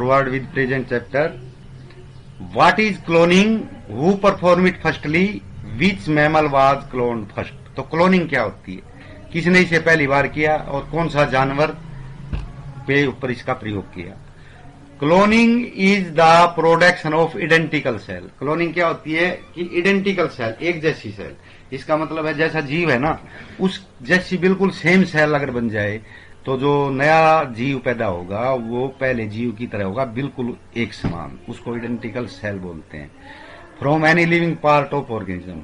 forward with present chapter. What is cloning? Who performed it firstly? Which mammal was cloned first? तो cloning क्या होती है, किसने इसे पहली बार किया और कौन सा जानवर पे ऊपर इसका प्रयोग किया। Cloning is the production of identical cell. Cloning क्या होती है कि इडेंटिकल सेल, एक जैसी सेल, इसका मतलब है जैसा जीव है ना उस जैसी बिल्कुल सेम सेल अगर बन जाए तो जो नया जीव पैदा होगा वो पहले जीव की तरह होगा, बिल्कुल एक समान, उसको इडेंटिकल सेल बोलते हैं। From any living part of organism.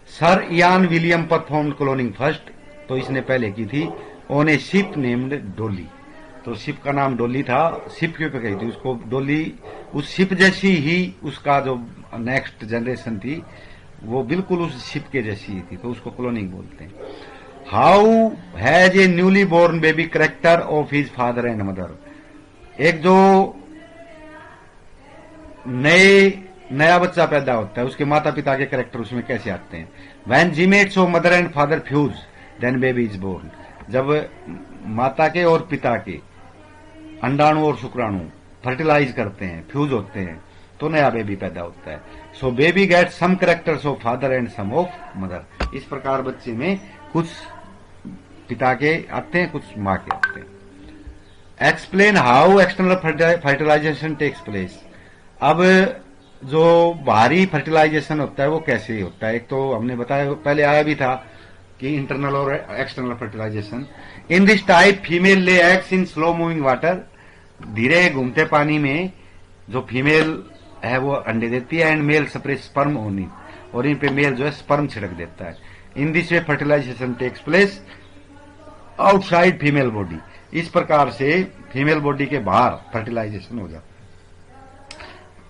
Sir Ian William performed cloning first, तो इसने पहले की थी ऑन ए शिप नेम्ड डोली। तो शिप का नाम डोली था, शिप क्यों पे गई थी उसको डोली, उस शिप जैसी ही उसका जो नेक्स्ट जनरेशन थी वो बिल्कुल उस शिप के जैसी ही थी, तो उसको क्लोनिंग बोलते हैं। How has a newly born baby character of his father and mother. एक जो नया बच्चा पैदा होता है उसके माता पिता के करेक्टर उसमें कैसे आते हैं। When gametes of mother and father fuse then baby is born. जब माता के और पिता के अंडाणु और शुक्राणु फर्टिलाइज करते हैं, फ्यूज होते हैं, तो नया बेबी पैदा होता है। So baby get some characters of father and some of mother. इस प्रकार बच्चे में कुछ पिता के आते हैं, कुछ माँ के आते हैं। Explain how external fertilisation takes place. अब जो बाहरी फर्टिलाइजेशन होता है वो कैसे होता है, एक तो हमने बताया पहले आया भी था कि इंटरनल और external fertilisation. In this type female lay eggs in slow moving water. धीरे घूमते पानी में जो फीमेल है वो अंडे देती है, and male spray sperm on it, और इन पे मेल जो है स्पर्म छिड़क देता है। In this way fertilisation takes place outside female body. इस प्रकार से फीमेल बॉडी के बाहर फर्टिलाइजेशन हो जाता है।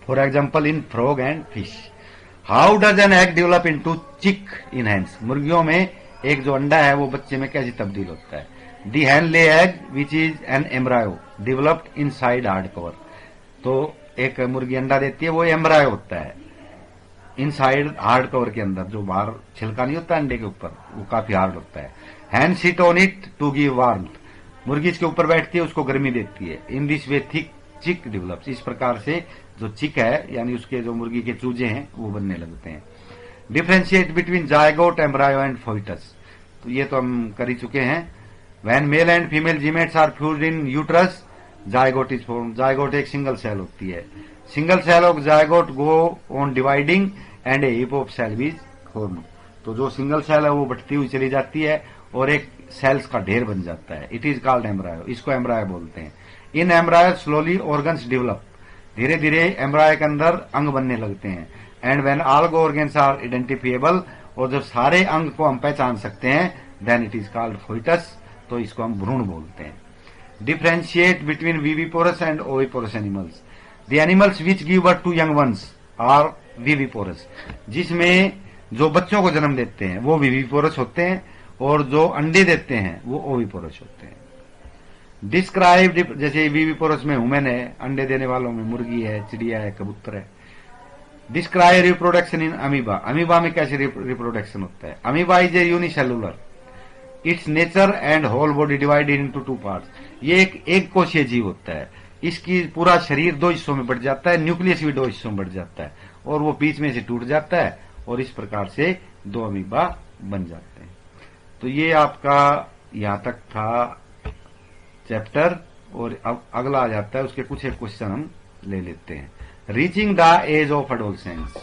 For example in frog and fish. How does an egg develop into चिक इन हैंस। मुर्गियों में एक जो अंडा है वो बच्चे में कैसे तब्दील होता है। The hen lay egg which is an embryo developed inside hard cover. तो एक मुर्गी अंडा देती है, वो एम्ब्रायो होता है इन साइड हार्ड कवर के अंदर, जो बाहर छिलका नहीं होता अंडे के ऊपर, वो काफी हार्ड होता है। Hen sit on it to give warmth. मुर्गी इसके ऊपर बैठती है, उसको गर्मी देती है। In this way thick chick develops. इस प्रकार से जो चिक है यानी उसके जो मुर्गी के चूजे हैं वो बनने लगते हैं। Differentiate between zygote, embryo and foetus. तो ये तो हम कर ही चुके हैं। When male and female gametes are fused in uterus zygote is form. Zygote एक सिंगल सेल होती है। Single cell of zygote go on dividing and a heap of cell is form. तो जो सिंगल सेल है वो बढ़ती हुई चली जाती है और एक सेल्स का ढेर बन जाता है। It is called embryo. इसको एम्ब्रायो बोलते हैं। In embryo slowly organs develop. धीरे धीरे एम्ब्रायो के अंदर अंग बनने लगते हैं। And when all organs are identifiable, और जब सारे अंग को हम पहचान सकते हैं, then it is called foetus. तो इसको हम भ्रूण बोलते हैं। Differentiate between viviparous and oviparous animals. The animals which give birth to young ones are viviparous. जिसमें जो बच्चों को जन्म देते हैं वो विविपोरस होते हैं, और जो अंडे देते हैं वो ओविपोरस होते हैं। डिस्क्राइब, जैसे विविपोरस में ह्यूमन है, अंडे देने वालों में मुर्गी है, चिड़िया है, कबूतर है। Describe reproduction in amoeba. Amoeba में कैसे रिप्रोडक्शन होता है। Amoeba is a unicellular. Its nature and whole body divided into two parts. ये एक कोशीय जीव होता है। इसकी पूरा शरीर दो हिस्सों में बढ़ जाता है, न्यूक्लियस भी दो हिस्सों में बढ़ जाता है, और वो बीच में से टूट जाता है, और इस प्रकार से दो अमीबा बन जाते हैं। तो ये आपका यहां तक था चैप्टर, और अब अगला आ जाता है, उसके कुछ एक क्वेश्चन हम ले लेते हैं। Reaching the age of adolescence.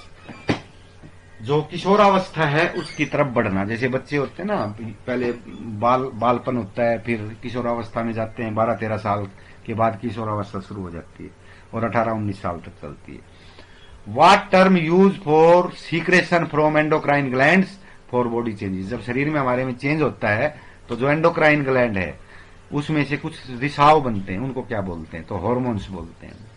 जो किशोरावस्था है उसकी तरफ बढ़ना। जैसे बच्चे होते हैं ना, पहले बालपन होता है, फिर किशोरावस्था में जाते हैं, 12-13 साल के बाद किशोरावस्था शुरू हो जाती है और 18-19 साल तक चलती है। What term use for secretion from endocrine glands for body changes. जब शरीर में हमारे में चेंज होता है तो जो एंडोक्राइन ग्लैंड है उसमें से कुछ रिसाव बनते हैं, उनको क्या बोलते हैं, तो हार्मोन्स बोलते हैं।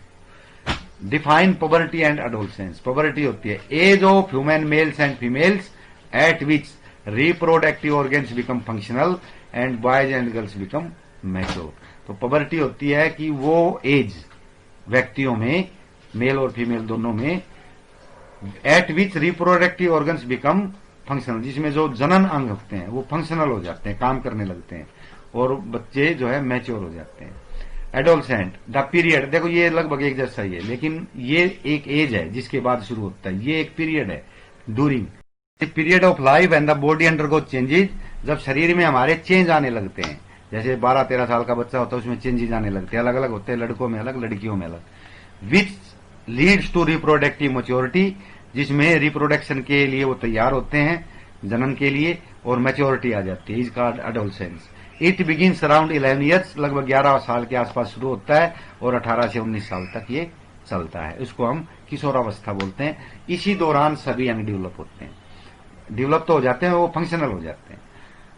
Define puberty and adolescence. Puberty होती है age of human males and females at which reproductive organs become functional and boys and girls become mature. तो पॉवर्टी होती है कि वो एज व्यक्तियों में, मेल और फीमेल दोनों में, eight which reproductive organs become functional, जिसमें जो जनन अंग होते हैं वो फंक्शनल हो जाते हैं, काम करने लगते हैं, और बच्चे जो है मैच्योर हो जाते हैं। एडोलसेंट द पीरियड, देखो ये लगभग एक जैसा ही है, लेकिन ये एक एज है जिसके बाद शुरू होता है, ये एक पीरियड है during period of life and the body undergo changes, जब शरीर में हमारे चेंज आने लगते हैं। जैसे 12-13 साल का बच्चा होता है उसमें चेंजेस आने लगते हैं, अलग अलग होते हैं, लड़कों में अलग लड़कियों में अलग। Which leads to reproductive maturity, जिसमें रिप्रोडक्शन के लिए वो तैयार होते हैं जन्म के लिए, और मैच्योरिटी आ जाती है, is called adolescence. It begins around 11 years, लगभग 11 साल के आसपास शुरू होता है और 18 से 19 साल तक ये चलता है। इसको हम किशोरावस्था बोलते हैं। इसी दौरान सभी अंग डेवलप होते हैं, डेवलप तो हो जाते हैं, वो फंक्शनल हो जाते हैं।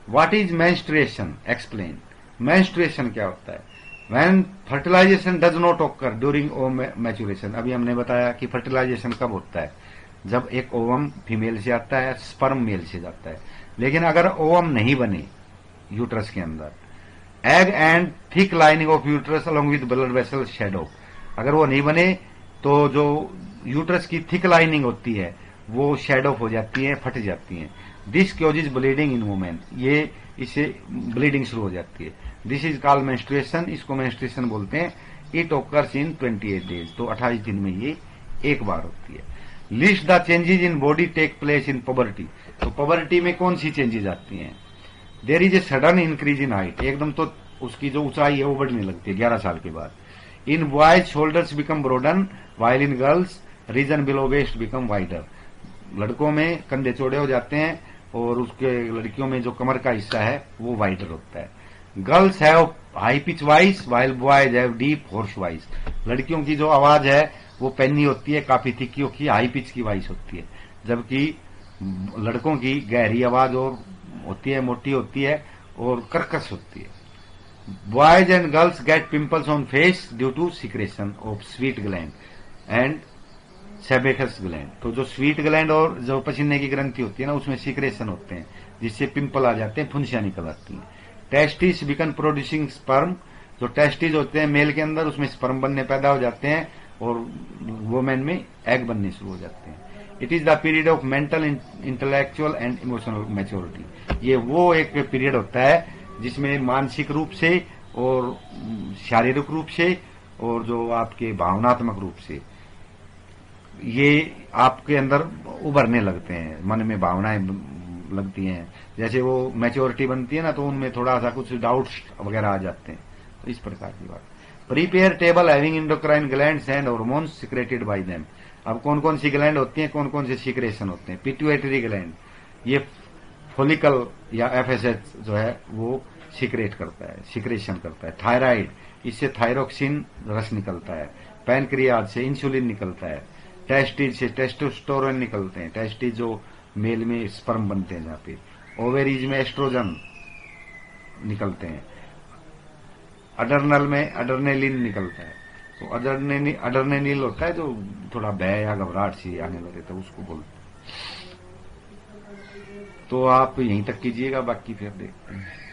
What is menstruation, explain. Menstruation क्या होता है? When fertilisation does not occur during ovum maturation. अभी हमने बताया कि फर्टिलाइजेशन कब होता है, जब एक ओवम फीमेल से आता है, स्पर्म मेल से जाता है। लेकिन अगर ओवम नहीं बने यूट्रस के अंदर, egg and thick lining of uterus along with blood vessel shadow, अगर वो नहीं बने तो जो यूट्रस की थिक लाइनिंग होती है वो शेड ऑफ हो जाती है, फट जाती है। This chaos bleeding in women, ये इससे ब्लीडिंग शुरू हो जाती है। दिस इज कॉल्ड मेंस्ट्रुएशन, इसको मेंस्ट्रुएशन बोलते हैं। इट ऑकर्स इन 28 डेज, तो 28 दिन में ये एक बार होती है। List the changes in body take place in puberty, तो पॉवर्टी में कौन सी चेंजेस आती हैं? There is a sudden increase in height, एकदम तो उसकी जो ऊंचाई है वो बढ़ने लगती है 11 साल के बाद। In boys shoulders become broaden while in girls region below waist become wider, लड़कों में कंधे चौड़े हो जाते हैं और उसके लड़कियों में जो कमर का हिस्सा है वो वाइडर होता है। Girls have high pitch voice while boys have deep hoarse voice, लड़कियों की जो आवाज है वो पैनी होती है, काफी तिक्की की हाई पिच की वॉइस होती है, जबकि लड़कों की गहरी आवाज और होती है, मोटी होती है और कर्कश होती है। Boys and girls get pimples on face due to secretion of sweat gland and sebaceous gland, तो जो स्वीट ग्लैंड और जो पसीने की ग्रंथि होती है ना उसमें सिक्रेशन होते हैं जिससे पिंपल आ जाते हैं, फुंसियां निकल आती हैं। टेस्टिस बिकन प्रोड्यूसिंग स्पर्म, जो टेस्टिस होते हैं मेल के अंदर उसमें स्पर्म बनने पैदा हो जाते हैं और वुमेन में एग बनने शुरू हो जाते हैं। It is the period of mental intellectual and emotional maturity, ये वो एक पीरियड होता है जिसमें मानसिक रूप से और शारीरिक रूप से और जो आपके भावनात्मक रूप से ये आपके अंदर उभरने लगते हैं, मन में भावनाएं लगती हैं। जैसे वो मैच्योरिटी बनती है ना तो उनमें थोड़ा सा कुछ डाउट्स वगैरह आ जाते हैं, तो इस प्रकार की बात। Prepare table having endocrine glands and hormones secreted by them, अब कौन कौन सी ग्लैंड होती हैं, कौन कौन से सिक्रेशन होते हैं? पिट्यूटरी ग्लैंड, ये फोलिकल या एफएसएच जो है वो सिक्रेट करता है, सिक्रेशन करता है। थायराइड, इससे थायरोक्सिन रस निकलता है। पैनक्रियाज से इंसुलिन निकलता है। टेस्टिज से टेस्टोस्टेरोन निकलते हैं, टेस्टिज जो मेल में स्पर्म बनते हैं जहां पे। ओवेरीज में एस्ट्रोजन निकलते हैं। अडर्नल में अडर्नेलिन निकलता है, तो अडर्नेलिन होता है जो थोड़ा भय या घबराहट सी आने लगे तो उसको बोलते हैं। तो आप यहीं तक कीजिएगा, बाकी फिर देखते हैं।